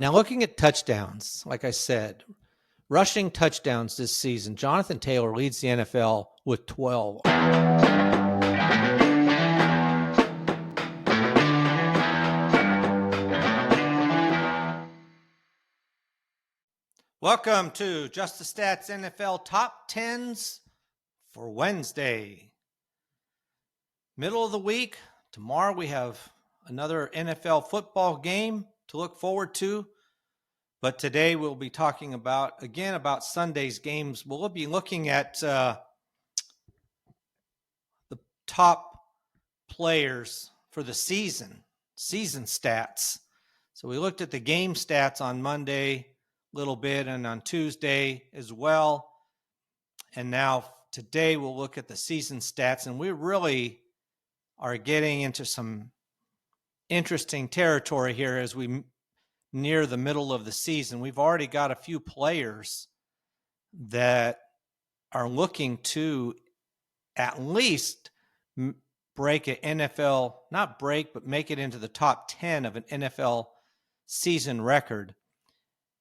Now, looking at touchdowns, like I said, rushing touchdowns this season, Jonathan Taylor leads the NFL with 12. Welcome to Just the Stats NFL Top 10's for Wednesday. Middle of the week. Tomorrow we have another NFL football game to look forward to. But today we'll be talking about Sunday's games. We'll be looking at the top players for the season stats. So we looked at the game stats on Monday a little bit and on Tuesday as well. And now today we'll look at the season stats, and we really are getting into some interesting territory here as we near the middle of the season. We've already got a few players that are looking to at least break an NFL, not break, but make it into the top 10 of an NFL season record.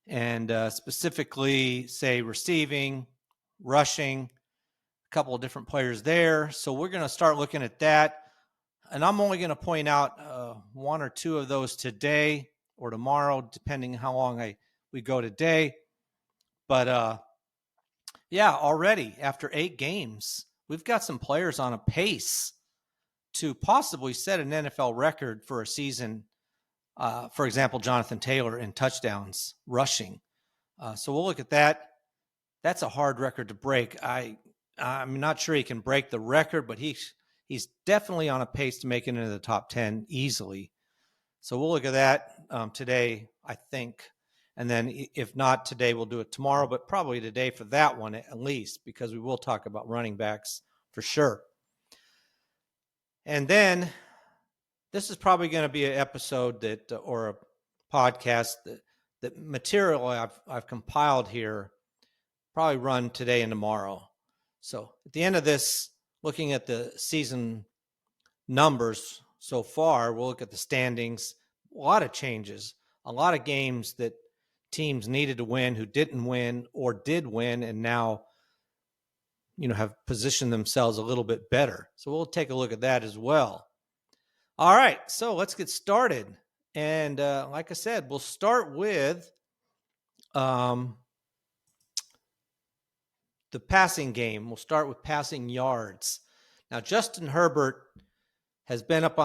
And specifically, say, receiving, rushing, a couple of different players there. So we're going to start looking at that. And I'm only going to point out one or two of those today or tomorrow, depending on how long we go today. But already after 8 games, we've got some players on a pace to possibly set an NFL record for a season. For example, Jonathan Taylor in touchdowns rushing. So we'll look at that. That's a hard record to break. I'm not sure he can break the record, but he's definitely on a pace to make it into the top 10 easily. So we'll look at that today, I think. And then if not today, we'll do it tomorrow, but probably today for that one at least, because we will talk about running backs for sure. And then this is probably going to be an episode that, or a podcast that material I've compiled here, probably run today and tomorrow. So at the end of this, looking at the season numbers so far, we'll look at the standings. A lot of changes, a lot of games that teams needed to win who didn't win or did win and now, have positioned themselves a little bit better. So we'll take a look at that as well. All right, so let's get started. And like I said, we'll start with the passing game. We'll start with passing yards. Now, Justin Herbert has been up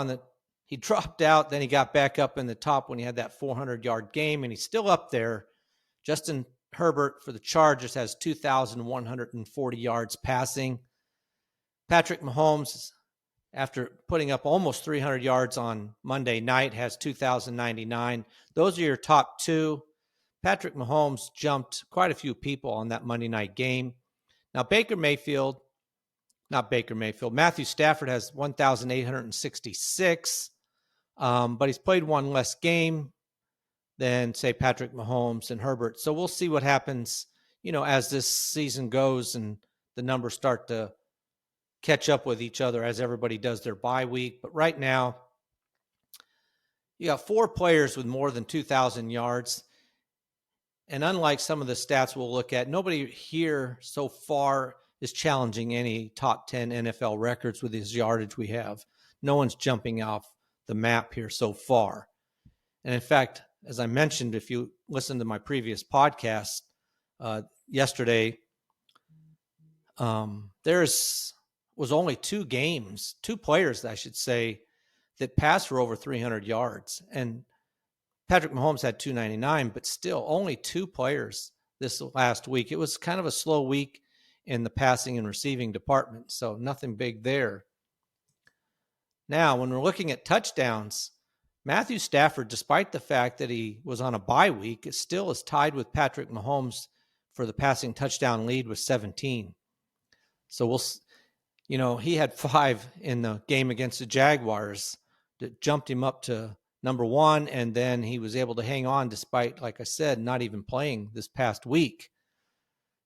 he dropped out, then he got back up in the top when he had that 400-yard game, and he's still up there. Justin Herbert for the Chargers has 2,140 yards passing. Patrick Mahomes, after putting up almost 300 yards on Monday night, has 2,099. Those are your top two. Patrick Mahomes jumped quite a few people on that Monday night game. Now, Matthew Stafford has 1,866, but he's played one less game than, say, Patrick Mahomes and Herbert. So we'll see what happens, as this season goes and the numbers start to catch up with each other as everybody does their bye week. But right now, you got 4 players with more than 2,000 yards. And unlike some of the stats we'll look at, nobody here so far is challenging any top 10 NFL records with his yardage we have. No one's jumping off the map here so far. And in fact, as I mentioned, if you listen to my previous podcast yesterday, was only 2 players, I should say, that passed for over 300 yards. And Patrick Mahomes had 299, but still only 2 players this last week. It was kind of a slow week in the passing and receiving department, so nothing big there. Now, when we're looking at touchdowns, Matthew Stafford, despite the fact that he was on a bye week, still is tied with Patrick Mahomes for the passing touchdown lead with 17. So he had 5 in the game against the Jaguars that jumped him up to number 1, and then he was able to hang on despite, like I said, not even playing this past week.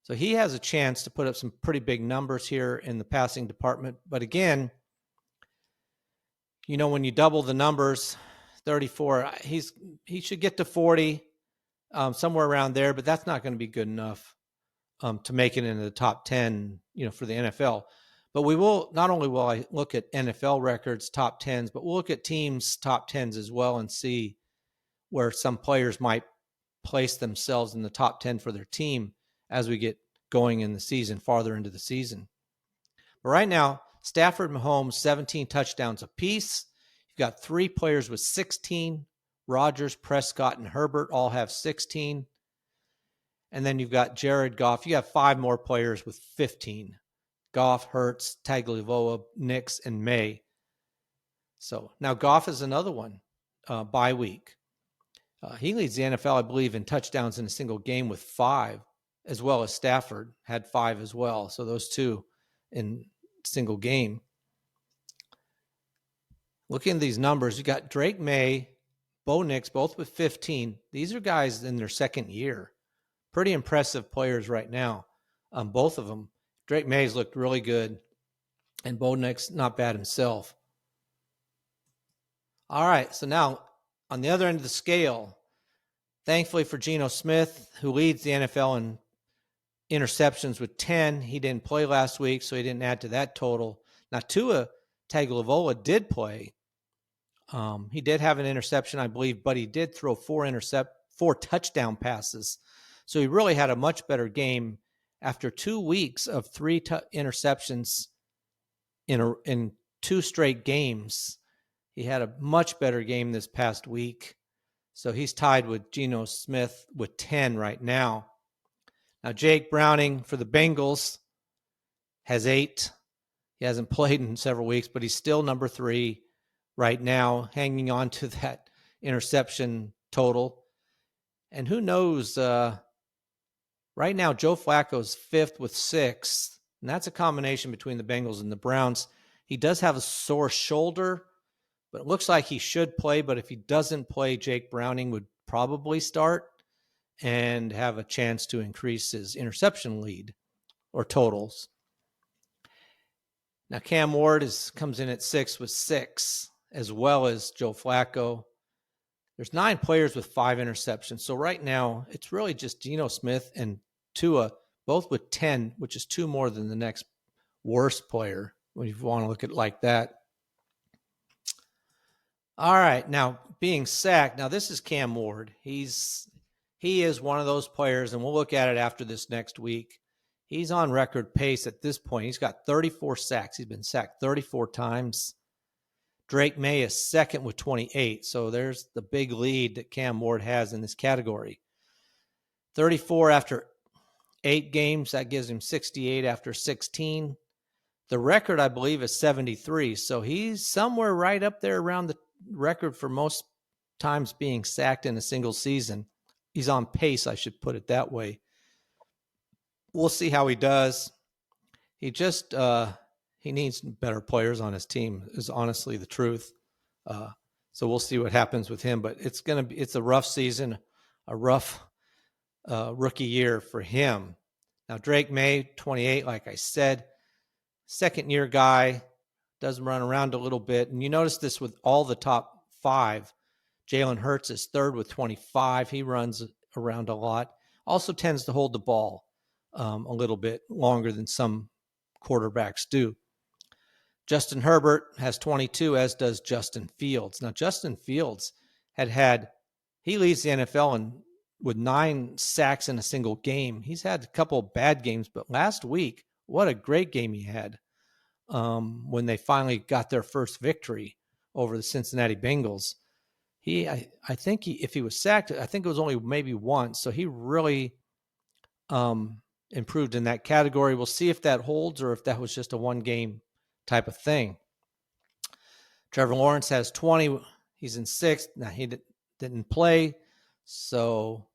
So he has a chance to put up some pretty big numbers here in the passing department. But again, when you double the numbers, 34, he should get to 40. somewhere around there, but that's not going to be good enough to make it into the top 10, for the NFL. But we will, not only will I look at NFL records, top 10s, but we'll look at teams' top 10s as well and see where some players might place themselves in the top 10 for their team as we get going in the season, farther into the season. But right now, Stafford and Mahomes, 17 touchdowns apiece. You've got 3 players with 16. Rodgers, Prescott, and Herbert all have 16. And then you've got Jared Goff. You have 5 more players with 15. Goff, Hurts, Tagovailoa, Nix, and May. So now Goff is another one, bye week. He leads the NFL, I believe, in touchdowns in a single game with 5, as well as Stafford had 5 as well. So those 2 in single game. Looking at these numbers, you got Drake May, Bo Nix, both with 15. These are guys in their second year. Pretty impressive players right now, both of them. Drake May's looked really good, and Bo Nix not bad himself. All right, so now on the other end of the scale, thankfully for Geno Smith, who leads the NFL in interceptions with 10. He didn't play last week, so he didn't add to that total. Now, Tua Tagovailoa did play. He did have an interception, I believe, but he did throw 4 touchdown passes. So he really had a much better game after 2 weeks of 3 interceptions in 2 straight games. He had a much better game this past week. So he's tied with Geno Smith with 10 right now. Now, Jake Browning for the Bengals has 8. He hasn't played in several weeks, but he's still number 3 right now, hanging on to that interception total. And who knows, right now, Joe Flacco's 5th with 6, and that's a combination between the Bengals and the Browns. He does have a sore shoulder, but it looks like he should play. But if he doesn't play, Jake Browning would probably start and have a chance to increase his interception lead or totals. Now, Cam Ward comes in at 6 with 6, as well as Joe Flacco. There's 9 players with 5 interceptions. So right now, it's really just Geno Smith and Tua, both with 10, which is 2 more than the next worst player, when you want to look at it like that. All right, now being sacked. Now this is Cam Ward. He is one of those players, and we'll look at it after this next week. He's on record pace at this point. He's got 34 sacks. He's been sacked 34 times. Drake May is second with 28. So there's the big lead that Cam Ward has in this category. 34 after 8 games. That gives him 68 after 16. The record, I believe, is 73. So he's somewhere right up there around the record for most times being sacked in a single season. He's on pace, I should put it that way. We'll see how he does. He just he needs better players on his team, is honestly the truth. So we'll see what happens with him. But it's a rough season, a rough rookie year for him. Now Drake May, 28, like I said, second-year guy, does run around a little bit. And you notice this with all the top 5. Jalen Hurts is third with 25. He runs around a lot. Also tends to hold the ball a little bit longer than some quarterbacks do. Justin Herbert has 22, as does Justin Fields. Now, Justin Fields he leads the NFL with 9 sacks in a single game. He's had a couple of bad games, but last week, what a great game he had when they finally got their first victory over the Cincinnati Bengals. I think if he was sacked, I think it was only maybe once. So he really improved in that category. We'll see if that holds or if that was just a one-game type of thing. Trevor Lawrence has 20. He's in 6th. Now, he didn't play, so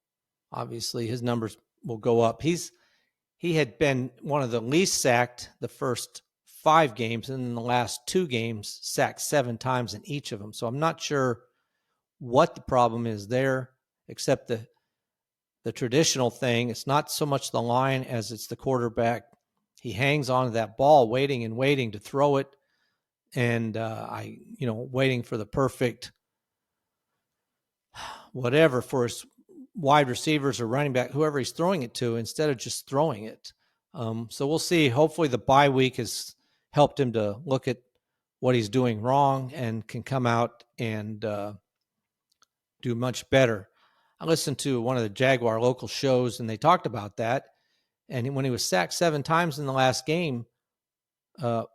obviously his numbers will go up. He had been one of the least sacked the first 5 games, and in the last 2 games, sacked 7 times in each of them. So I'm not sure what the problem is there, except the traditional thing. It's not so much the line as it's the quarterback. He hangs on to that ball, waiting and waiting to throw it, and waiting for the perfect whatever for his wide receivers or running back, whoever he's throwing it to, instead of just throwing it. So we'll see. Hopefully the bye week has helped him to look at what he's doing wrong and can come out and do much better. I listened to one of the Jaguar local shows, and they talked about that. And when he was sacked 7 times in the last game, 5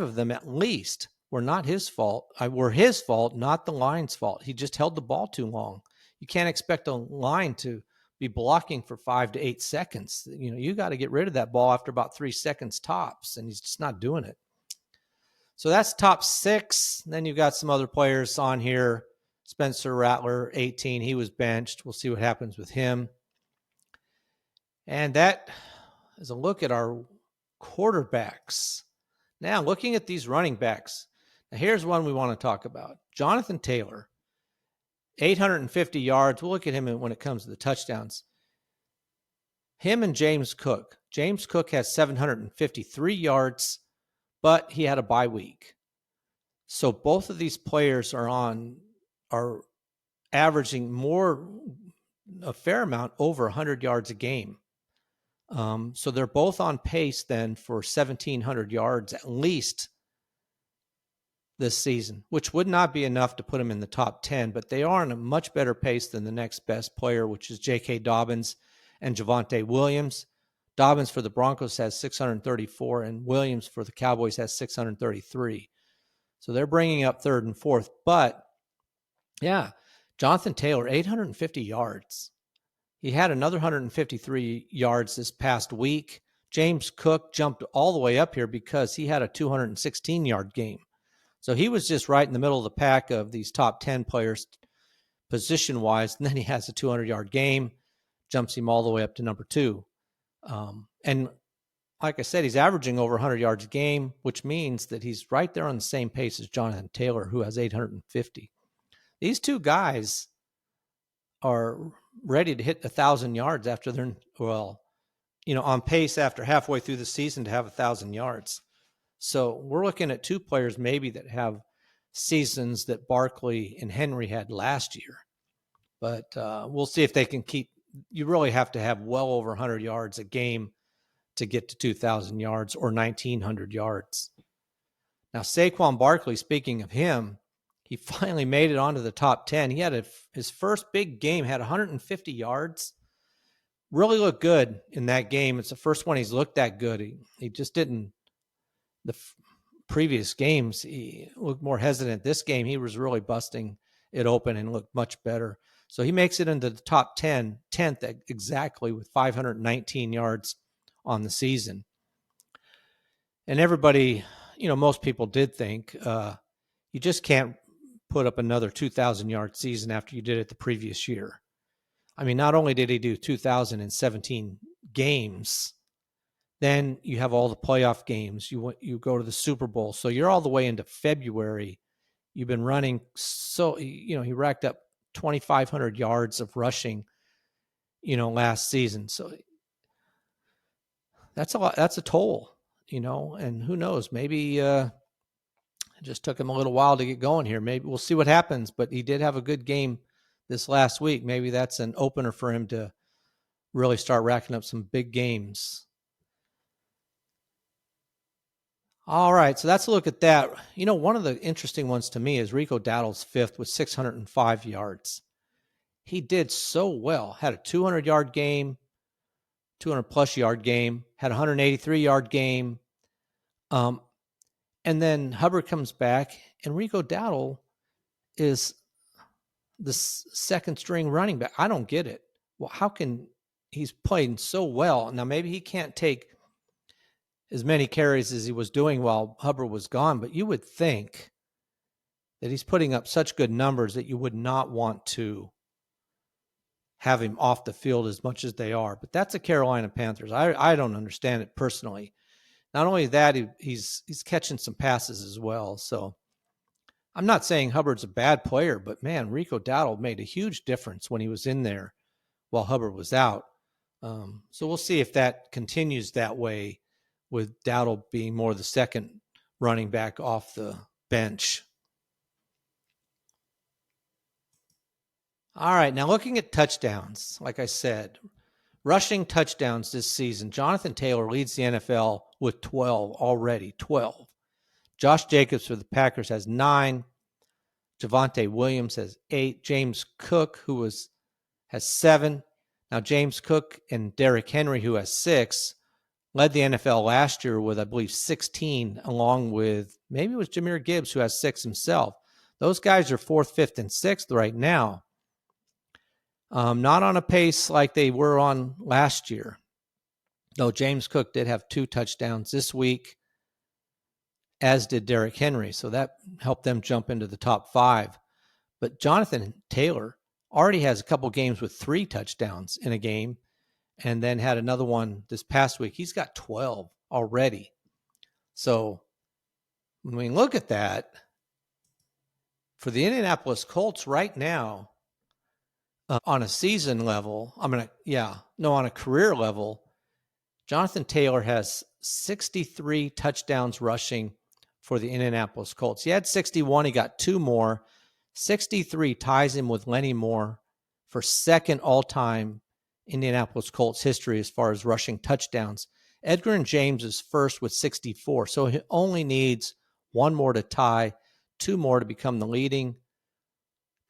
of them at least were not his fault. Were his fault, not the line's fault. He just held the ball too long. You can't expect a line to be blocking for 5 to 8 seconds. You got to get rid of that ball after about 3 seconds tops, and he's just not doing it. So that's top 6. Then you've got some other players on here. Spencer Rattler, 18. He was benched. We'll see what happens with him. And that is a look at our quarterbacks. Now, looking at these running backs, now here's one we want to talk about. Jonathan Taylor, 850 yards. We'll look at him when it comes to the touchdowns. Him and James Cook. James Cook has 753 yards, but he had a bye week. So both of these players are averaging a fair amount, over 100 yards a game. So they're both on pace then for 1,700 yards at least this season, which would not be enough to put them in the top 10, but they are on a much better pace than the next best player, which is J.K. Dobbins and Javonte Williams. Dobbins for the Broncos has 634, and Williams for the Cowboys has 633. So they're bringing up third and fourth. But, yeah, Jonathan Taylor, 850 yards. He had another 153 yards this past week. James Cook jumped all the way up here because he had a 216-yard game. So he was just right in the middle of the pack of these top 10 players position-wise, and then he has a 200-yard game, jumps him all the way up to number 2. And like I said, he's averaging over 100 yards a game, which means that he's right there on the same pace as Jonathan Taylor, who has 850. These two guys are ready to hit 1,000 yards after they're, on pace after halfway through the season to have 1,000 yards. So we're looking at two players maybe that have seasons that Barkley and Henry had last year. But we'll see if they can keep. You really have to have well over 100 yards a game to get to 2,000 yards or 1,900 yards. Now, Saquon Barkley, speaking of him, he finally made it onto the top 10. He had his first big game, had 150 yards. Really looked good in that game. It's the first one he's looked that good. He just didn't. The previous games, he looked more hesitant. This game, he was really busting it open and looked much better. So he makes it into the top 10, 10th exactly with 519 yards on the season. And everybody, most people did think you just can't put up another 2,000-yard season after you did it the previous year. I mean, not only did he do 2,017 games, then you have all the playoff games. You go to the Super Bowl. So you're all the way into February. You've been running. So, he racked up 2,500 yards of rushing, last season. So that's a lot. That's a toll, and who knows, maybe it just took him a little while to get going here. Maybe we'll see what happens, but he did have a good game this last week. Maybe that's an opener for him to really start racking up some big games. All right, so that's a look at that. One of the interesting ones to me is Rico Dowdle's fifth with 605 yards. He did so well. Had a 200-yard game, 200-plus yard game, had a 183-yard game. And then Hubbard comes back, and Rico Dowdle is the second-string running back. I don't get it. Well, how can he's playing so well? Now, maybe he can't take as many carries as he was doing while Hubbard was gone, but you would think that he's putting up such good numbers that you would not want to have him off the field as much as they are. But that's the Carolina Panthers. I don't understand it personally. Not only that, he's catching some passes as well. So I'm not saying Hubbard's a bad player, but man, Rico Dowdle made a huge difference when he was in there while Hubbard was out. So we'll see if that continues that way, with Dowdle being more the second running back off the bench. All right, now looking at touchdowns, like I said, rushing touchdowns this season, Jonathan Taylor leads the NFL with 12 already, 12. Josh Jacobs for the Packers has 9. Javonte Williams has 8. James Cook, has 7. Now, James Cook and Derrick Henry, who has 6, led the NFL last year with, I believe, 16, along with maybe it was Jahmyr Gibbs, who has 6 himself. Those guys are 4th, 5th, and 6th right now. Not on a pace like they were on last year, though James Cook did have 2 touchdowns this week, as did Derrick Henry. So that helped them jump into the top 5. But Jonathan Taylor already has a couple games with 3 touchdowns in a game, and then had another one this past week. He's got 12 already. So when we look at that, for the Indianapolis Colts right now, on a season level, on a career level, Jonathan Taylor has 63 touchdowns rushing for the Indianapolis Colts. He had 61. He got 2 more. 63 ties him with Lenny Moore for second all-time Indianapolis Colts history as far as rushing touchdowns. Edgar and James is first with 64. So he only needs 1 more to tie, 2 more to become the leading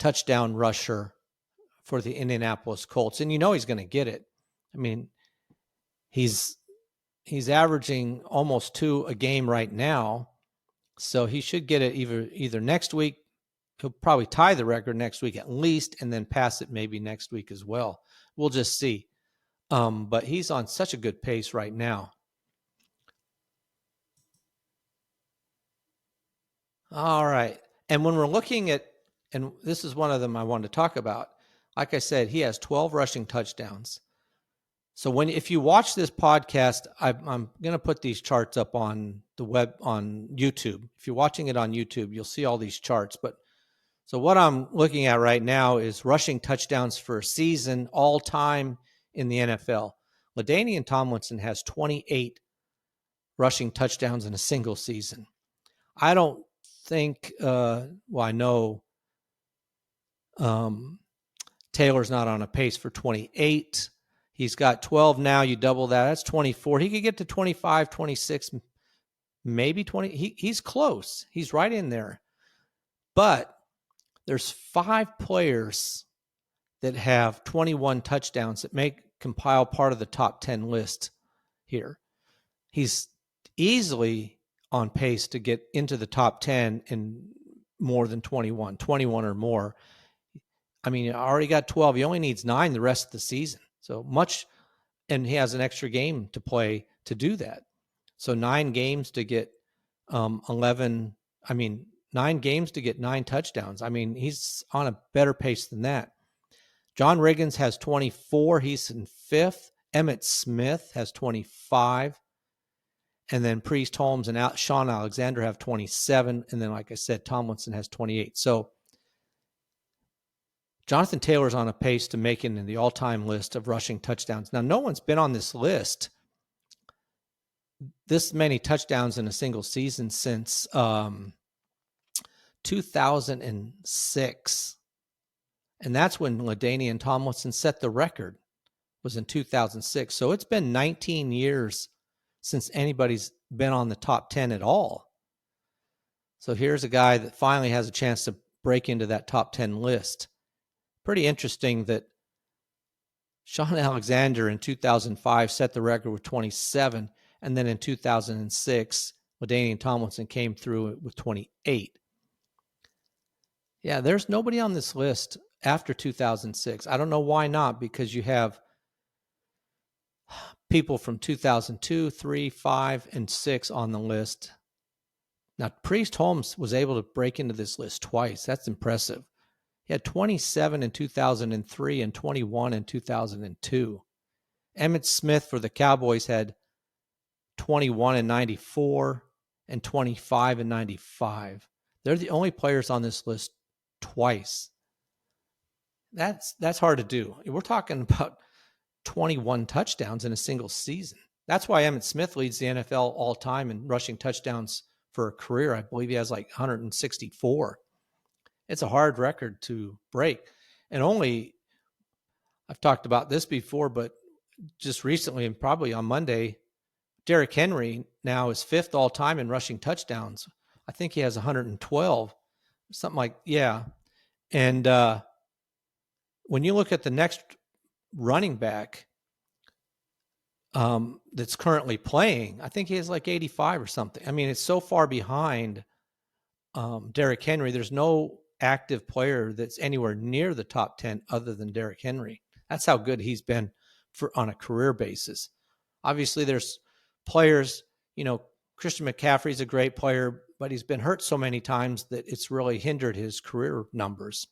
touchdown rusher for the Indianapolis Colts. And he's going to get it. I mean, he's averaging almost 2 a game right now. So he should get it either next week. He'll probably tie the record next week at least, and then pass it maybe next week as well. We'll just see. But he's on such a good pace right now. All right. And when we're looking at, and this is one of them I wanted to talk about, like I said, he has 12 rushing touchdowns. So if you watch this podcast, I'm going to put these charts up on the web, on YouTube. If you're watching it on YouTube, you'll see all these charts. But so what I'm looking at right now is rushing touchdowns for a season all time in the NFL. LaDainian Tomlinson has 28 rushing touchdowns in a single season. I don't think, I know Taylor's not on a pace for 28. He's got 12 now. You double that. That's 24. He could get to 25, 26, maybe 20. He's close. He's right in there. But there's 5 players that have 21 touchdowns that compile part of the top 10 list here. He's easily on pace to get into the top 10 in more than 21 or more. I mean, he already got 12. He only needs 9 the rest of the season. So much, and he has an extra game to play to do that. So 9 games to get 11. I mean, 9 games to get 9 touchdowns. I mean, he's on a better pace than that. John Riggins has 24. He's in 5th. Emmitt Smith has 25. And then Priest Holmes and Sean Alexander have 27. And then, like I said, Tomlinson has 28. So Jonathan Taylor's on a pace to make it in the all-time list of rushing touchdowns. Now, no one's been on this list this many touchdowns in a single season since 2006. And that's when LaDainian Tomlinson set the record, was in 2006. So it's been 19 years since anybody's been on the top 10 at all. So here's a guy that finally has a chance to break into that top 10 list. Pretty interesting that Sean Alexander in 2005 set the record with 27, and then in 2006, LaDainian Tomlinson came through with 28. Yeah, there's nobody on this list after 2006. I don't know why not, because you have people from 2002, 3, 5, and 6 on the list. Now, Priest Holmes was able to break into this list twice. That's impressive. He had 27 in 2003 and 21 in 2002. Emmitt Smith for the Cowboys had 21 in 94 and 25 in 95. They're the only players on this list twice. That's hard to do. We're talking about 21 touchdowns in a single season. That's why Emmitt Smith leads the NFL all time in rushing touchdowns for a career. I believe he has like 164. It's a hard record to break. And I've talked about this before, but just recently and probably on Monday, Derrick Henry now is 5th all time in rushing touchdowns. I think he has 112, something like, yeah. And when you look at the next running back that's currently playing, I think he has like 85 or something. I mean, it's so far behind Derrick Henry. There's no active player that's anywhere near the top 10 other than Derrick Henry. That's how good he's been on a career basis. Obviously, there's players, Christian McCaffrey's a great player, but he's been hurt so many times that it's really hindered his career numbers.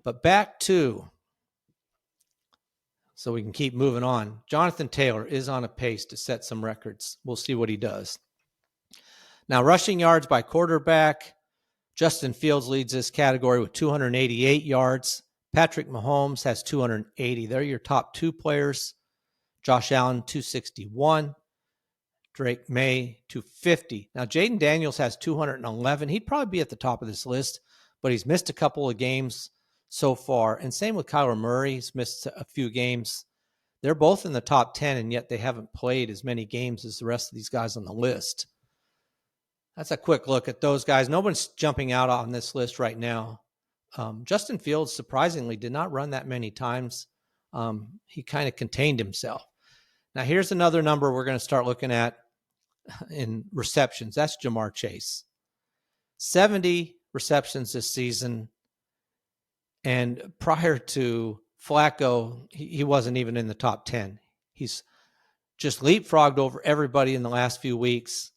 But so we can keep moving on. Jonathan Taylor is on a pace to set some records. We'll see what he does. Now, rushing yards by quarterback, Justin Fields leads this category with 288 yards. Patrick Mahomes has 280. They're your top 2 players. Josh Allen, 261. Drake May, 250. Now, Jaden Daniels has 211. He'd probably be at the top of this list, but he's missed a couple of games so far. And same with Kyler Murray. He's missed a few games. They're both in the top 10, and yet they haven't played as many games as the rest of these guys on the list. That's a quick look at those guys. No one's jumping out on this list right now. Justin Fields, surprisingly, did not run that many times. He kind of contained himself. Now, here's another number we're going to start looking at in receptions. That's Jamar Chase. 70 receptions this season. And prior to Flacco, he wasn't even in the top 10. He's just leapfrogged over everybody in the last few weeks.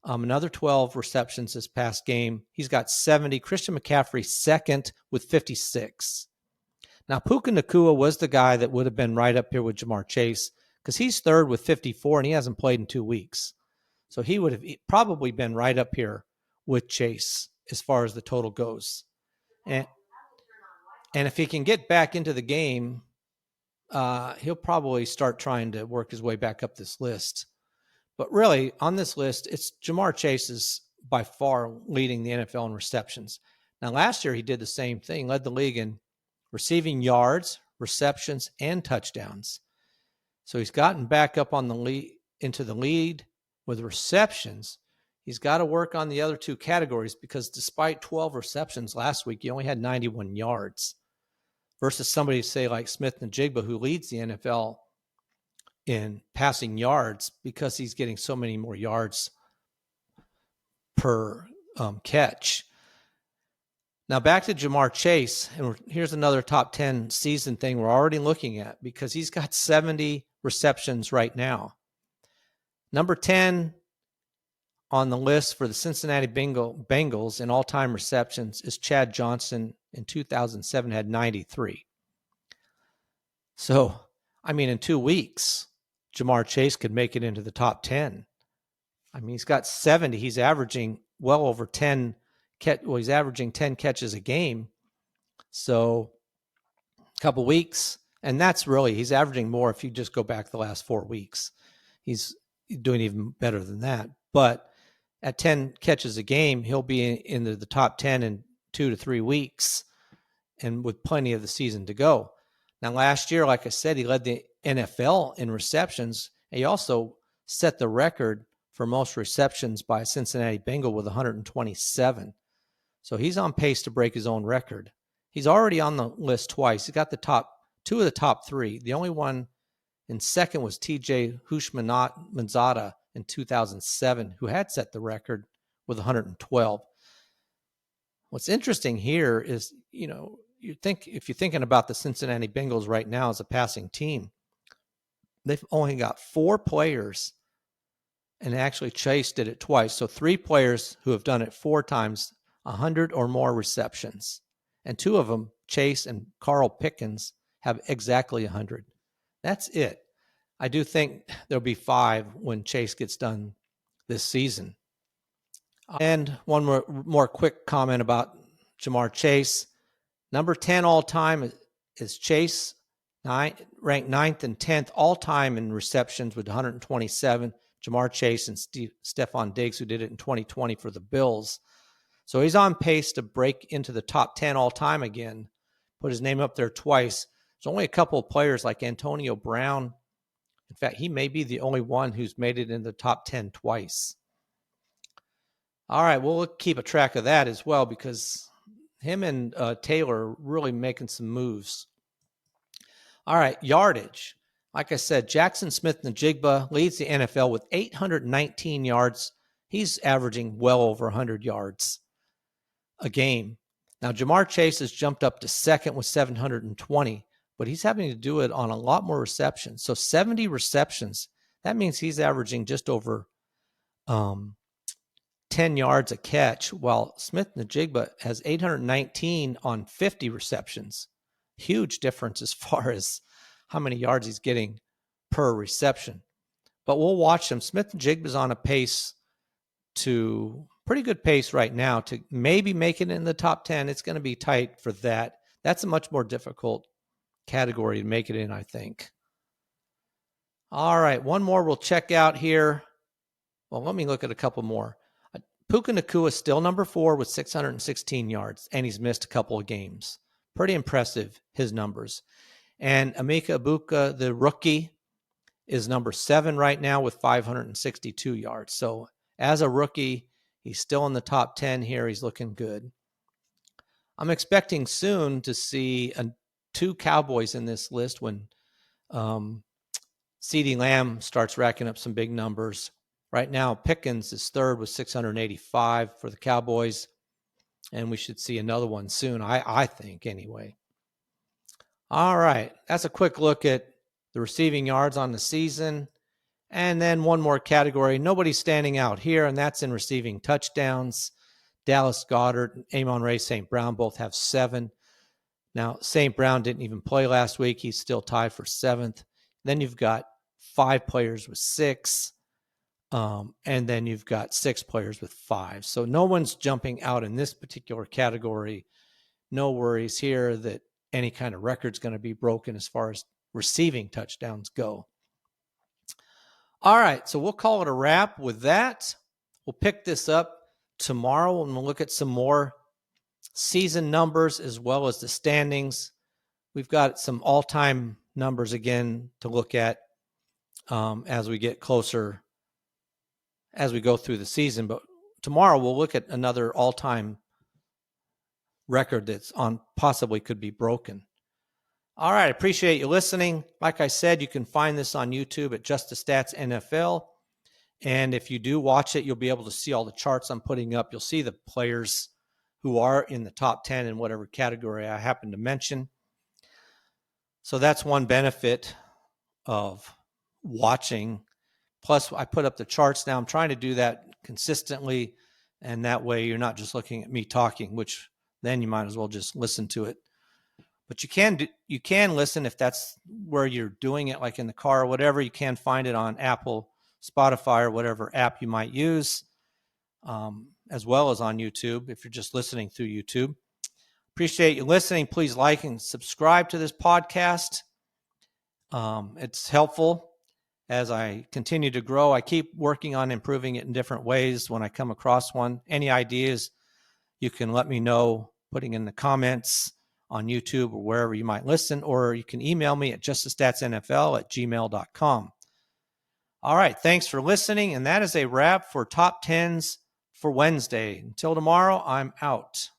Another 12 receptions this past game. He's got 70. Christian McCaffrey second with 56. Now, Puka Nacua was the guy that would have been right up here with Jamar Chase because he's third with 54 and he hasn't played in 2 weeks. So he would have probably been right up here with Chase as far as the total goes. And if he can get back into the game, he'll probably start trying to work his way back up this list. But really, on this list, it's Jamar Chase is by far leading the NFL in receptions. Now, last year he did the same thing, led the league in receiving yards, receptions, and touchdowns. So he's gotten back up on the lead, into the lead with receptions. He's got to work on the other 2 categories because despite 12 receptions last week, he only had 91 yards versus somebody, say, like Smith-Njigba, who leads the NFL in passing yards because he's getting so many more yards per catch. Now back to Jamar Chase, and here's another top 10 season thing we're already looking at because he's got 70 receptions right now. Number 10 on the list for the Cincinnati Bengals in all-time receptions is Chad Johnson. In 2007 had 93. So, I mean, in 2 weeks, Jamar Chase could make it into the top 10. I mean, he's got 70. He's averaging well over 10. He's averaging 10 catches a game. So a couple weeks, and that's really, he's averaging more if you just go back the last 4 weeks. He's doing even better than that. But at 10 catches a game, he'll be into the top 10 in 2 to 3 weeks and with plenty of the season to go. Now, last year, like I said, he led the NFL in receptions. He also set the record for most receptions by a Cincinnati Bengal with 127. So he's on pace to break his own record. He's already on the list twice. He got the top 2 of the top 3. The only one in second was TJ Houshmandzadeh in 2007, who had set the record with 112. What's interesting here is, if you're thinking about the Cincinnati Bengals right now as a passing team, they've only got 4 players, and actually Chase did it twice. So 3 players who have done it 4 times, 100 or more receptions. And 2 of them, Chase and Carl Pickens, have exactly 100. That's it. I do think there'll be 5 when Chase gets done this season. And one more quick comment about Jamar Chase. Number 10 all-time is Chase, ranked 9th and 10th all-time in receptions with 127. Jamar Chase and Stephon Diggs, who did it in 2020 for the Bills. So he's on pace to break into the top 10 all-time again put his name up there twice. There's only a couple of players like Antonio Brown. In fact, he may be the only one who's made it in the top 10 twice. All right, we'll keep a track of that as well because him and Taylor are really making some moves. All right, yardage. Like I said, Jackson Smith-Njigba leads the NFL with 819 yards. He's averaging well over 100 yards a game. Now, Jamar Chase has jumped up to second with 720, but he's having to do it on a lot more receptions. So 70 receptions, that means he's averaging just over 10 yards a catch, while Smith-Njigba has 819 on 50 receptions. Huge difference as far as how many yards he's getting per reception. But we'll watch him. Smith-Njigba's on a pace to pretty good pace right now to maybe make it in the top 10. It's going to be tight for that. That's a much more difficult category to make it in, I think. All right, one more we'll check out here. Well, let me look at a couple more. Puka Nacua is still number 4 with 616 yards, and he's missed a couple of games. Pretty impressive, his numbers. And Emeka Egbuka, the rookie, is number 7 right now with 562 yards. So as a rookie, he's still in the top 10 here. He's looking good. I'm expecting soon to see 2 Cowboys in this list when CeeDee Lamb starts racking up some big numbers. Right now, Pickens is 3rd with 685 for the Cowboys, and we should see another one soon, I think, anyway. All right, that's a quick look at the receiving yards on the season. And then one more category. Nobody's standing out here, and that's in receiving touchdowns. Dallas Goedert and Amon-Ra St. Brown both have 7. Now, St. Brown didn't even play last week. He's still tied for 7th. Then you've got 5 players with 6. And then you've got 6 players with 5. So no one's jumping out in this particular category. No worries here that any kind of record's going to be broken as far as receiving touchdowns go. All right, so we'll call it a wrap with that. We'll pick this up tomorrow and we'll look at some more season numbers as well as the standings. We've got some all-time numbers again to look at as we get closer as we go through the season. But tomorrow we'll look at another all-time record that's on possibly could be broken. All right, appreciate you listening. Like I said, you can find this on YouTube at Just the Stats NFL. And if you do watch it, you'll be able to see all the charts I'm putting up. You'll see the players who are in the top 10 in whatever category I happen to mention. So that's one benefit of watching. Plus, I put up the charts now. I'm trying to do that consistently, and that way you're not just looking at me talking, which then you might as well just listen to it. But you can listen if that's where you're doing it, like in the car or whatever. You can find it on Apple, Spotify, or whatever app you might use, as well as on YouTube if you're just listening through YouTube. Appreciate you listening. Please like and subscribe to this podcast. It's helpful as I continue to grow. I keep working on improving it in different ways when I come across one. Any ideas, you can let me know, putting in the comments on YouTube or wherever you might listen, or you can email me at justthestatsnfl@gmail.com. All right, thanks for listening, and that is a wrap for Top 10s for Wednesday. Until tomorrow, I'm out.